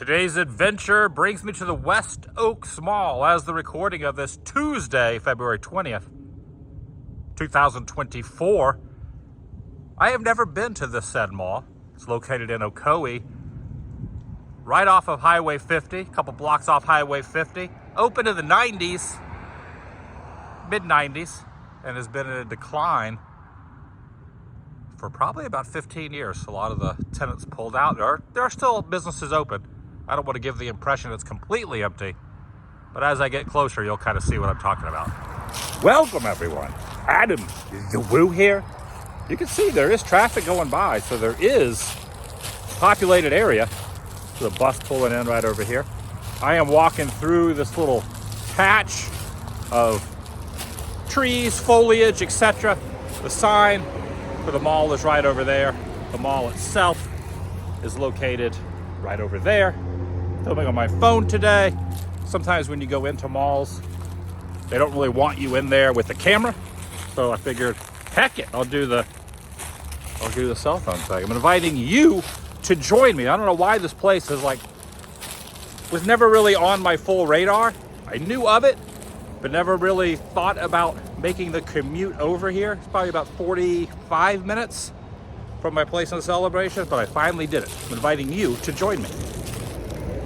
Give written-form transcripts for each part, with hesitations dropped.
Today's adventure brings me to the West Oaks Mall as the recording of this Tuesday, February 20th, 2024. I have never been to this said mall. It's located in Ocoee, right off of Highway 50, a couple blocks off Highway 50. Opened in the 90s, mid-90s, and has been in a decline for probably about 15 years. A lot of the tenants pulled out. There are still businesses open. I don't want to give the impression it's completely empty, but as I get closer, you'll kind of see what I'm talking about. Welcome, everyone. Adam, the Woo here. You can see there is traffic going by, so there is a populated area. There's a bus pulling in right over here. I am walking through this little patch of trees, foliage, etc. The sign for the mall is right over there. The mall itself is located right over there. Filming on my phone today. Sometimes when you go into malls, they don't really want you in there with the camera. So I figured, heck it, I'll do the cell phone thing. I'm inviting you to join me. I don't know why this place is was never really on my full radar. I knew of it, but never really thought about making the commute over here. It's probably about 45 minutes from my place in the celebration, but I finally did it. I'm inviting you to join me.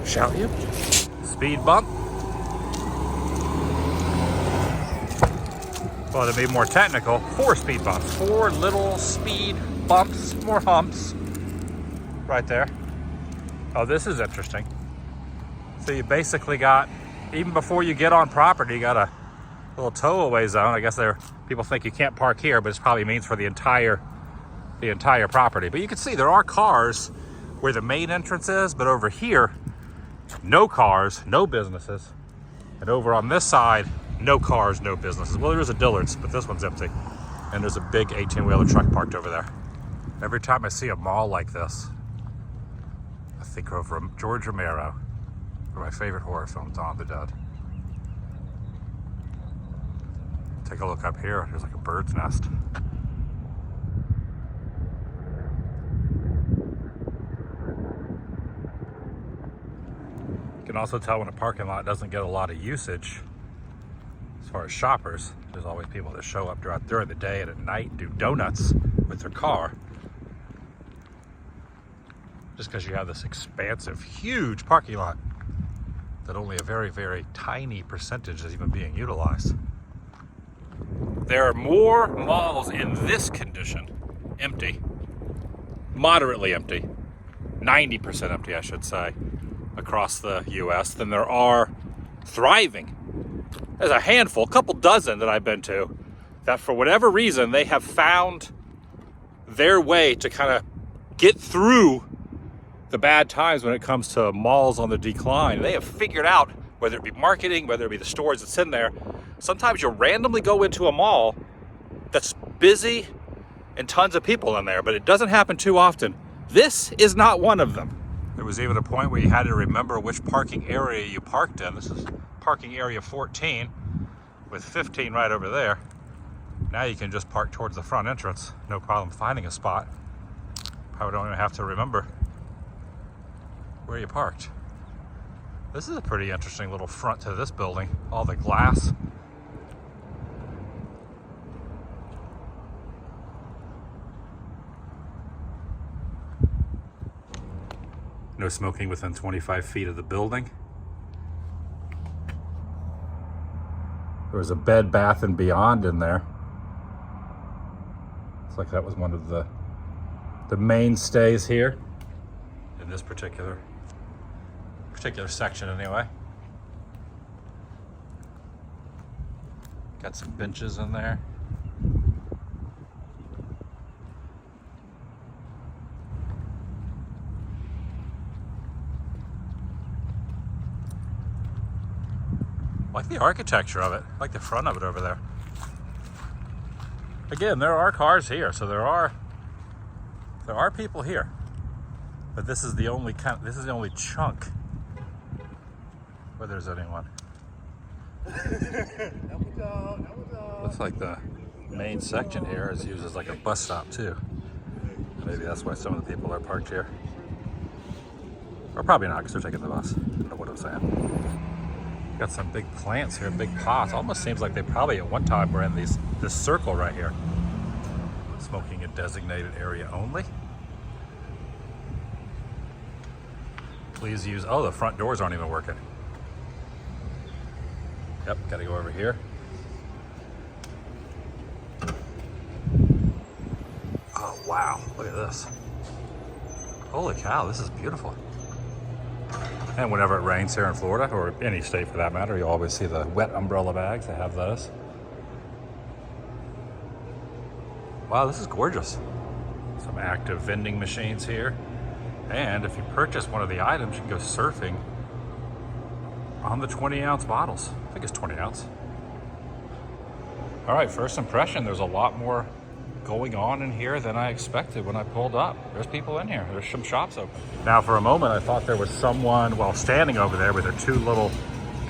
Shall you? Speed bump. Well, to be more technical, 4 speed bumps. 4 little speed bumps, more humps. Right there. Oh, this is interesting. So you basically got, even before you get on property, you got a little tow-away zone. I guess people think you can't park here, but it probably means for the entire property. But you can see there are cars where the main entrance is, but over here, no cars, no businesses. And over on this side, no cars, no businesses. Well, there is a Dillard's, but this one's empty. And there's a big 18-wheeler truck parked over there. Every time I see a mall like this, I think of George Romero, one of my favorite horror films, Dawn of the Dead. Take a look up here. There's like a bird's nest. You can also tell when a parking lot doesn't get a lot of usage as far as shoppers. There's always people that show up during the day and at night and do donuts with their car. Just because you have this expansive, huge parking lot that only a very, very tiny percentage is even being utilized. There are more malls in this condition, empty, moderately empty, 90% empty, I should say, across the U.S. than there are thriving. There's a handful, a couple dozen that I've been to, that for whatever reason, they have found their way to kind of get through the bad times when it comes to malls on the decline. They have figured out, whether it be marketing, whether it be the stores that's in there, sometimes you'll randomly go into a mall that's busy and tons of people in there, but it doesn't happen too often. This is not one of them. There was even a point where you had to remember which parking area you parked in. This is parking area 14 with 15 right over there. Now you can just park towards the front entrance. No problem finding a spot. Probably don't even have to remember where you parked. This is a pretty interesting little front to this building. All the glass. No smoking within 25 feet of the building. There was a Bed Bath & Beyond in there. Looks like that was one of the mainstays here in this particular section anyway. Got some benches in there. I like the architecture of it. I like the front of it over there. Again, there are cars here, so there are people here. But this is the only chunk where there's anyone. Looks like the main section here is used as like a bus stop too. Maybe that's why some of the people are parked here. Or probably not, because they're taking the bus. I don't know what I'm saying. Got some big plants here, big pots. Almost seems like they probably at one time were in this circle right here. Smoking in designated area only. Please use, oh, the front doors aren't even working. Yep, gotta go over here. Oh, wow, look at this. Holy cow, this is beautiful. And whenever it rains here in Florida, or any state for that matter, you always see the wet umbrella bags. They have those. Wow, this is gorgeous. Some active vending machines here. And if you purchase one of the items, you can go surfing on the 20-ounce bottles. I think it's 20 ounce. All right, first impression, there's a lot more going on in here than I expected when I pulled up. There's people in here. There's some shops open. Now, for a moment, I thought there was someone, well, standing over there with their two little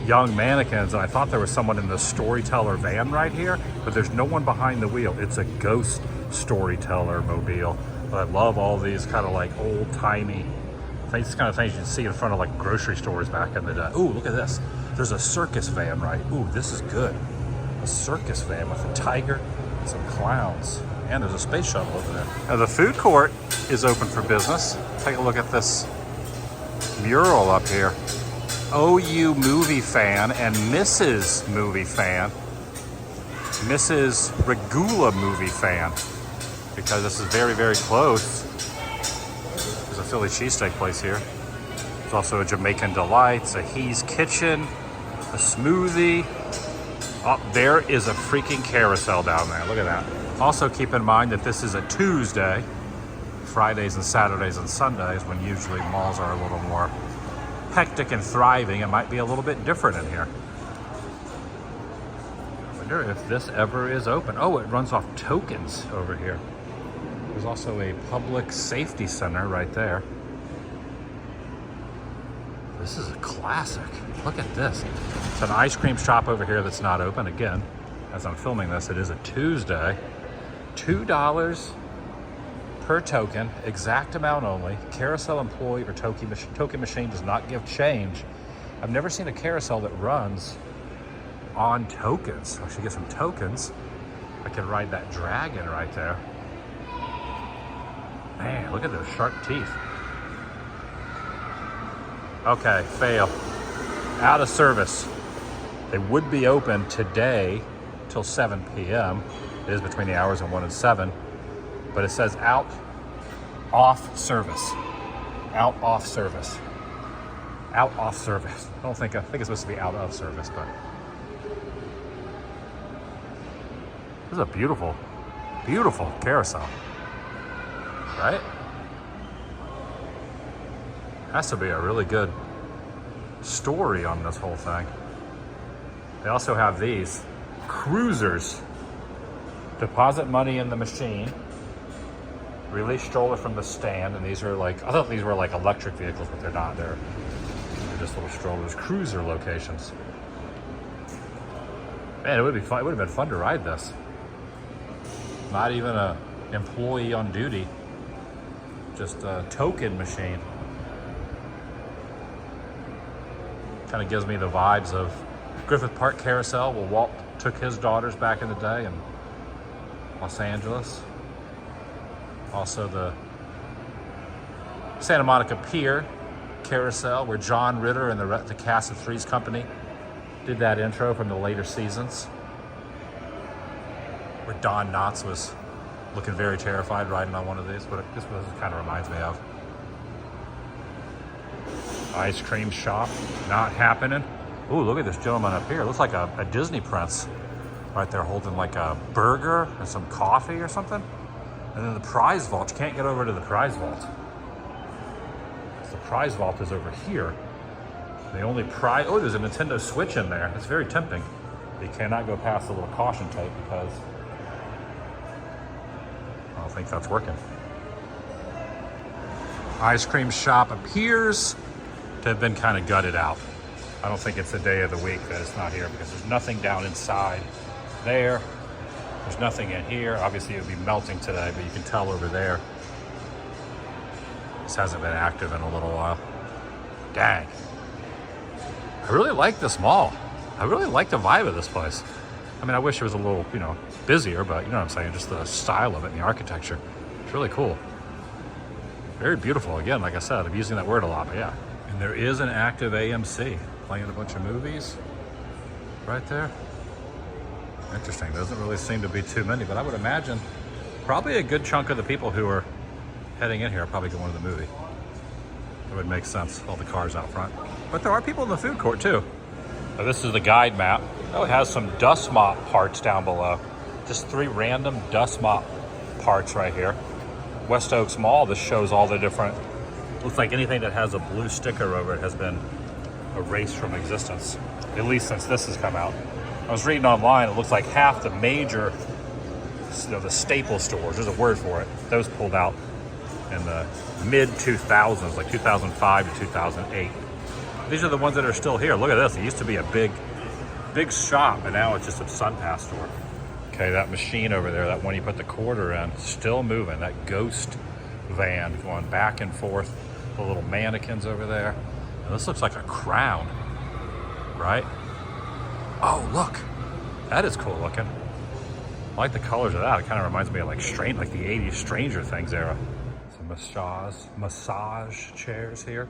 young mannequins, and I thought there was someone in the storyteller van right here, but there's no one behind the wheel. It's a ghost storyteller mobile. But I love all these kind of like old-timey things, kind of things you can see in front of like grocery stores back in the day. Ooh, look at this. There's a circus van, right? Ooh, this is good. A circus van with a tiger and some clowns. And there's a space shuttle over there. Now the food court is open for business. Take a look at this mural up here. OU movie fan and Mrs. movie fan. Mrs. Regula movie fan. Because this is very, very close. There's a Philly cheesesteak place here. There's also a Jamaican Delights, a He's Kitchen, a smoothie. Oh, there is a freaking Carousel down there. Look at that. Also keep in mind that this is a Tuesday. Fridays and Saturdays and Sundays, when usually malls are a little more hectic and thriving, it might be a little bit different in here. I wonder if this ever is open. Oh, it runs off tokens over here. There's also a public safety center right there. This is a classic. Look at this. It's an ice cream shop over here that's not open. Again, as I'm filming this, it is a Tuesday. $2 per token, exact amount only. Carousel employee or token machine does not give change. I've never seen a carousel that runs on tokens. I should get some tokens. I can ride that dragon right there. Man, look at those sharp teeth. Okay, fail. Out of service. They would be open today till 7 p.m. It is between the hours of 1 and 7, but it says out, off service. Out, off service. Out, off service. I think it's supposed to be out of service, but this is a beautiful, beautiful carousel, right? Has to be a really good story on this whole thing. They also have these cruisers. Deposit money in the machine, release stroller from the stand, and these are like, I thought these were like electric vehicles, but they're not. They're just little strollers. Cruiser locations. Man, it would be fun. It would have been fun to ride this. Not even a employee on duty, just a token machine. Kind of gives me the vibes of Griffith Park Carousel, where Walt took his daughters back in the day, and Los Angeles. Also the Santa Monica Pier Carousel, where John Ritter and the cast of Three's Company did that intro from the later seasons, where Don Knotts was looking very terrified riding on one of these, but this kind of reminds me of. Ice cream shop, not happening. Ooh, look at this gentleman up here. Looks like a Disney prince. Right there holding like a burger and some coffee or something. And then the prize vault, you can't get over to the prize vault. The prize vault is over here. The only prize, oh, there's a Nintendo Switch in there. It's very tempting. You cannot go past the little caution tape because I don't think that's working. Ice cream shop appears to have been kind of gutted out. I don't think it's a day of the week that it's not here because there's nothing down inside there. There's nothing in here. Obviously it would be melting today, but you can tell over there this hasn't been active in a little while. Dang. I really like this mall. I really like the vibe of this place. I mean, I wish it was a little, you know, busier, but you know what I'm saying? Just the style of it and the architecture. It's really cool. Very beautiful. Again, like I said, I'm using that word a lot, but yeah. And there is an active AMC playing a bunch of movies right there. Interesting. Doesn't really seem to be too many, but I would imagine probably a good chunk of the people who are heading in here are probably going to the movie. It would make sense, all the cars out front. But there are people in the food court too. Now, this is the guide map. Oh, it has some dust mop parts down below. Just 3 random dust mop parts right here. West Oaks Mall, this shows all the different, looks like anything that has a blue sticker over it has been erased from existence, at least since this has come out. I was reading online, it looks like half the major, you know, the staple stores, there's a word for it, those pulled out in the mid-2000s, like 2005 to 2008. These are the ones that are still here. Look at this, it used to be a big shop, and now it's just a SunPass store. Okay, that machine over there, that one you put the quarter in, still moving. That ghost van going back and forth. The little mannequins over there. And this looks like a crown, right? Oh, look. That is cool looking. I like the colors of that. It kind of reminds me of like the 80s Stranger Things era. Some massage chairs here.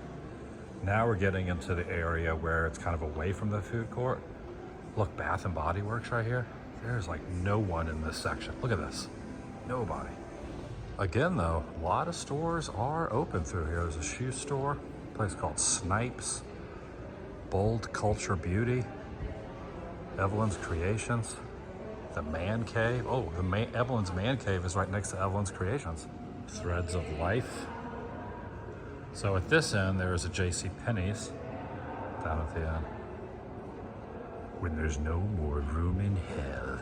Now we're getting into the area where it's kind of away from the food court. Look, Bath and Body Works right here. There's like no one in this section. Look at this. Nobody. Again though, a lot of stores are open through here. There's a shoe store, a place called Snipes, Bold Culture Beauty, Evelyn's Creations, the Man Cave. Oh, Evelyn's Man Cave is right next to Evelyn's Creations. Threads of Life. So at this end, there is a JCPenney's down at the end. When there's no more room in hell.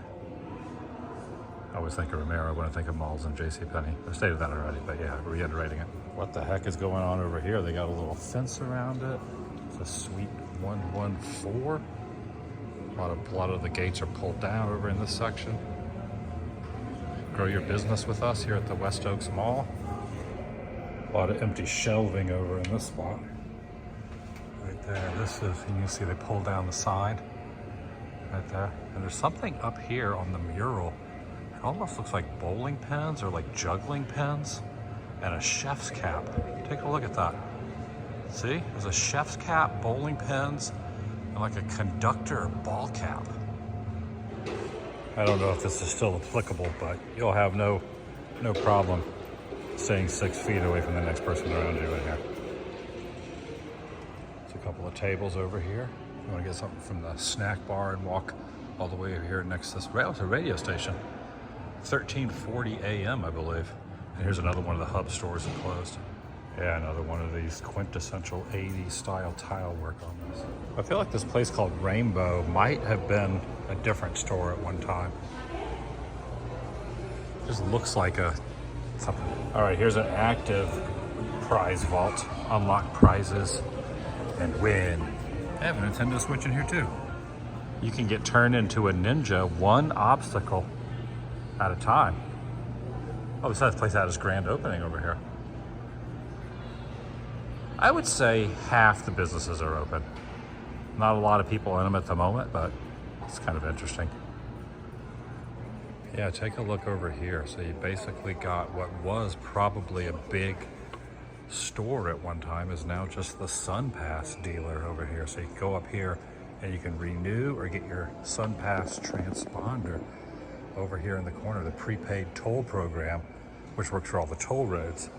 I always think of Romero when I think of malls and JCPenney. I stated that already, but yeah, reiterating it. What the heck is going on over here? They got a little fence around it. It's a Suite 114. A lot of the gates are pulled down over in this section. Grow your business with us here at the West Oaks Mall. A lot of empty shelving over in this spot. Right there, this is, you can see they pulled down the sign. Right there. And there's something up here on the mural. It almost looks like bowling pins or like juggling pins and a chef's cap. Take a look at that. See, there's a chef's cap, bowling pins, and like a conductor ball cap. I don't know if this is still applicable, but you'll have no problem staying 6 feet away from the next person around you in here. There's a couple of tables over here. You want to get something from the snack bar and walk all the way over here next to this radio station. 1340 AM, I believe. And here's another one of the hub stores that closed. Yeah, another one of these quintessential 80s style tile work on this. I feel like this place called Rainbow might have been a different store at one time. Just looks like something. All right, here's an active prize vault. Unlock prizes and win. I have a Nintendo Switch in here too. You can get turned into a ninja 1 obstacle at a time. Oh, besides, this place had its grand opening over here. I would say half the businesses are open. Not a lot of people in them at the moment, but it's kind of interesting. Yeah, take a look over here. So you basically got what was probably a big store at one time is now just the SunPass dealer over here. So you can go up here and you can renew or get your SunPass transponder over here in the corner, the prepaid toll program, which works for all the toll roads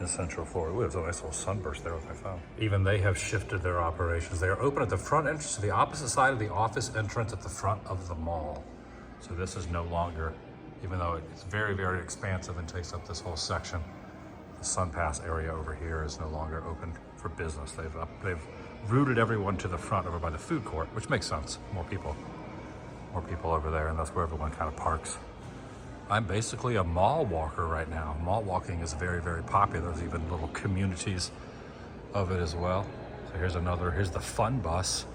in Central Florida. Ooh, there's a nice little sunburst there with my phone. Even they have shifted their operations. They are open at the front entrance to the opposite side of the office entrance at the front of the mall. So this is no longer, even though it's very, very expansive and takes up this whole section, the SunPass area over here is no longer open for business. They've routed everyone to the front over by the food court, which makes sense. More people over there, and that's where everyone kind of parks. I'm basically a mall walker right now. Mall walking is very, very popular. There's even little communities of it as well. So here's the fun bus.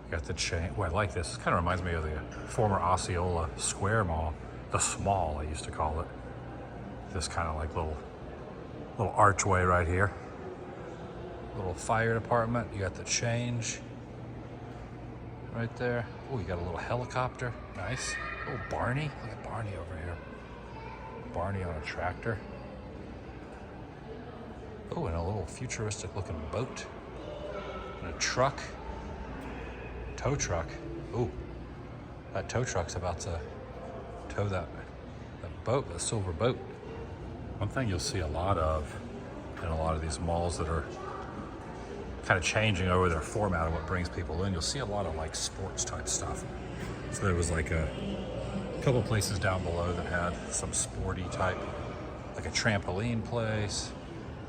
You got the chain. Oh, I like this. This kind of reminds me of the former Osceola Square Mall. The Small, I used to call it. This kind of like little archway right here. Little fire department. You got the change right there. Oh, you got a little helicopter. Nice. Oh, Barney. Look at Barney over here. Barney on a tractor. Oh, and a little futuristic looking boat. And a truck. Tow truck. Oh, that tow truck's about to tow that boat, that silver boat. One thing you'll see a lot of in a lot of these malls that are kind of changing over their format of what brings people in, you'll see a lot of like sports type stuff. So there was like a couple places down below that had some sporty type, like a trampoline place.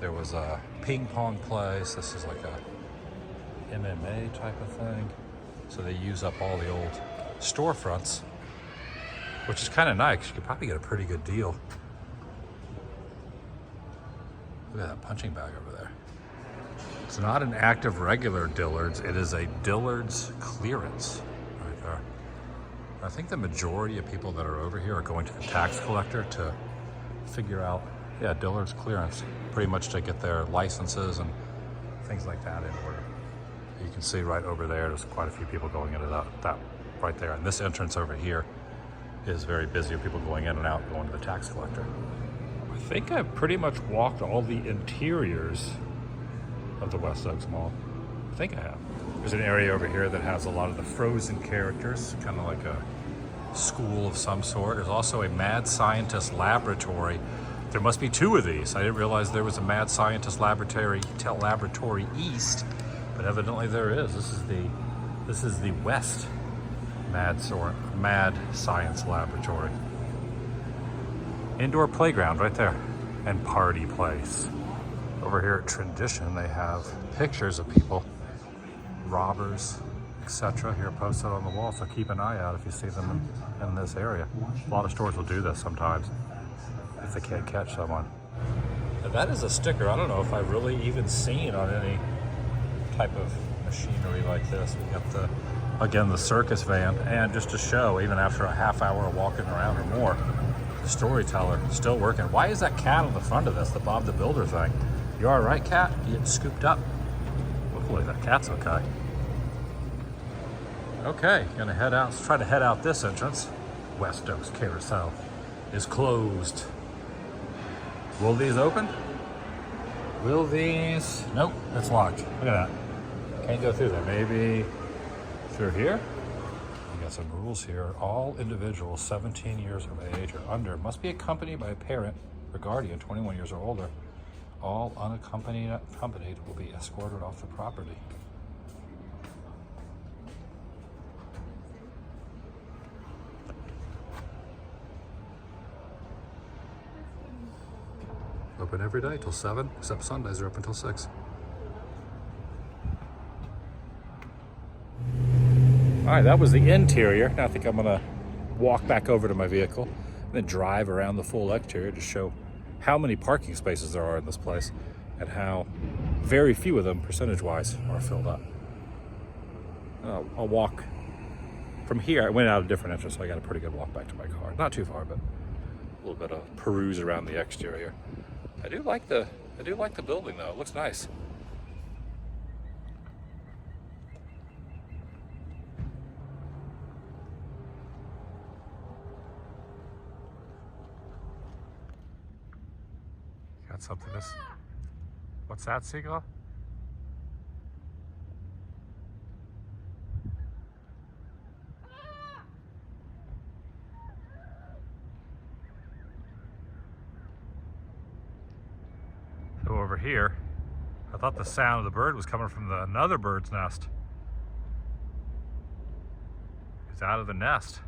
There was a ping pong place. This is like a MMA type of thing. So they use up all the old storefronts, which is kind of nice. You could probably get a pretty good deal. Look at that punching bag over there. It's not an active regular Dillard's. It is a Dillard's clearance right there. I think the majority of people that are over here are going to the tax collector to figure out, yeah, Dillard's clearance, pretty much to get their licenses and things like that in order. You can see right over there, there's quite a few people going into that right there. And this entrance over here is very busy with people going in and out, going to the tax collector. I think I've pretty much walked all the interiors of the West Oaks Mall. I think I have. There's an area over here that has a lot of the Frozen characters, kind of like a school of some sort. There's also a Mad Scientist Laboratory. There must be two of these. I didn't realize there was a Mad Scientist Laboratory East, but evidently there is. This is the West Mad Science Laboratory. Indoor playground right there, and party place. Over here at Tradition, they have pictures of people, robbers, etc. here posted on the wall, so keep an eye out if you see them in this area. A lot of stores will do this sometimes if they can't catch someone. And that is a sticker I don't know if I've really even seen on any type of machinery like this. We got the, again, the circus van, and just to show, even after a half hour of walking around or more, the storyteller still working. Why is that cat on the front of this, the Bob the Builder thing? You all right, cat? You getting scooped up? Hopefully that cat's okay. Okay, gonna head out. Let's try to head out this entrance. West Oaks Carousel is closed. Will these open? Will these? Nope, it's locked. Look at that. Can't go through there. Maybe through here? We got some rules here. All individuals 17 years of age or under must be accompanied by a parent or guardian 21 years or older. All unaccompanied will be escorted off the property. Open every day till 7, except Sundays are open till 6. All right, that was the interior. Now I think I'm gonna walk back over to my vehicle and then drive around the full exterior to show how many parking spaces there are in this place and how very few of them, percentage-wise, are filled up. I'll walk from here. I went out a different entrance, so I got a pretty good walk back to my car. Not too far, but a little bit of peruse around the exterior. I do like the building though. It looks nice. Got something this. What's that, Seagull? So over here, I thought the sound of the bird was coming from another bird's nest. It's out of the nest.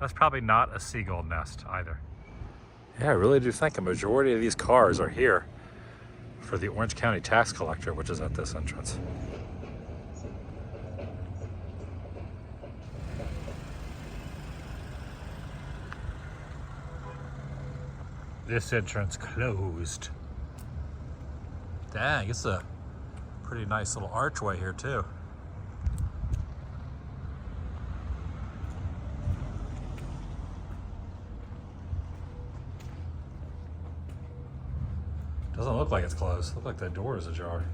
That's probably not a seagull nest either. Yeah, I really do think a majority of these cars are here for the Orange County tax collector, which is at this entrance. This entrance closed. Dang, it's a pretty nice little archway here too. Doesn't look like it's closed. Look like that door is ajar.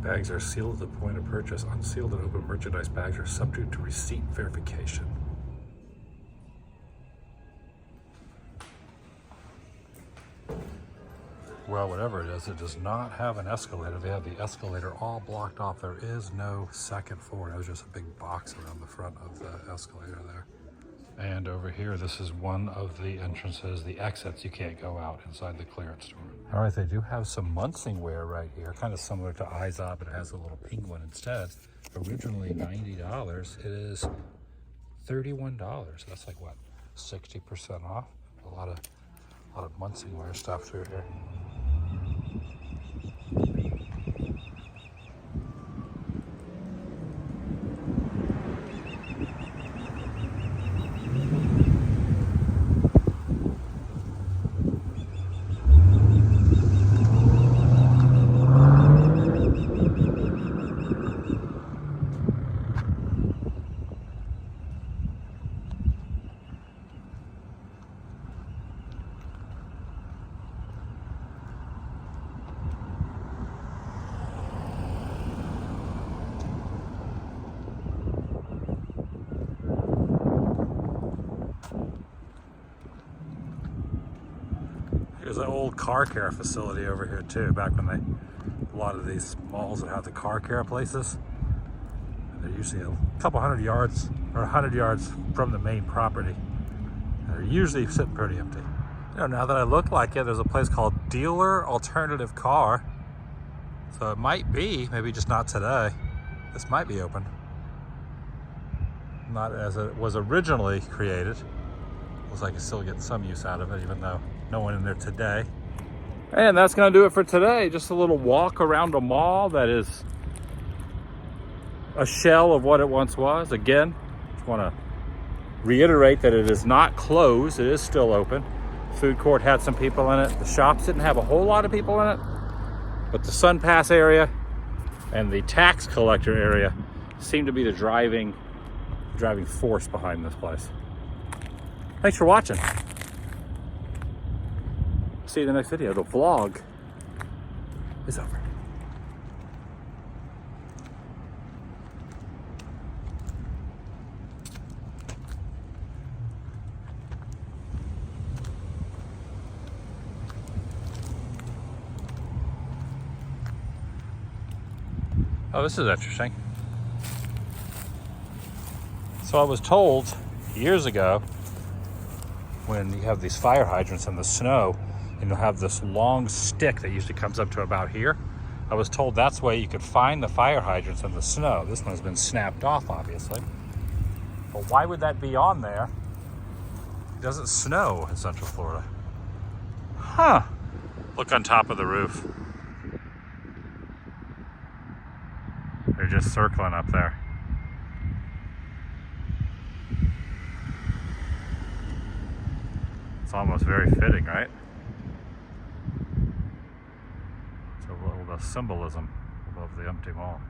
Bags are sealed at the point of purchase. Unsealed and open merchandise bags are subject to receipt verification. Well, whatever it is, it does not have an escalator. They have the escalator all blocked off. There is no second floor. It was just a big box around the front of the escalator there. And over here, this is one of the entrances, the exits. You can't go out inside the clearance store. All right, they do have some Munsing wear right here, kind of similar to Izod, but it has a little penguin instead. Originally $90, it is $31. That's like what, 60% off? A lot of Munsing wear stuff through here. There's an old car care facility over here too, back when a lot of these malls that have the car care places, they're usually a couple hundred yards or 100 yards from the main property. They're usually sitting pretty empty. You know, now that I look like it, there's a place called Dealer Alternative Car. So it might be, maybe just not today. This might be open. Not as it was originally created. Looks like it's still getting some use out of it, even though no one in there today. And that's gonna do it for today. Just a little walk around a mall that is a shell of what it once was. Again, just wanna reiterate that it is not closed, it is still open. Food court had some people in it. The shops didn't have a whole lot of people in it, but the Sun Pass area and the tax collector area seem to be the driving force behind this place. Thanks for watching. See you in the next video. The vlog is over. Oh, this is interesting. So I was told years ago, when you have these fire hydrants in the snow, and you'll have this long stick that usually comes up to about here. I was told that's the way you could find the fire hydrants in the snow. This one has been snapped off, obviously. But why would that be on there? It doesn't snow in Central Florida. Huh. Look on top of the roof. They're just circling up there. It's almost very fitting, right? It's a little symbolism above the empty mall.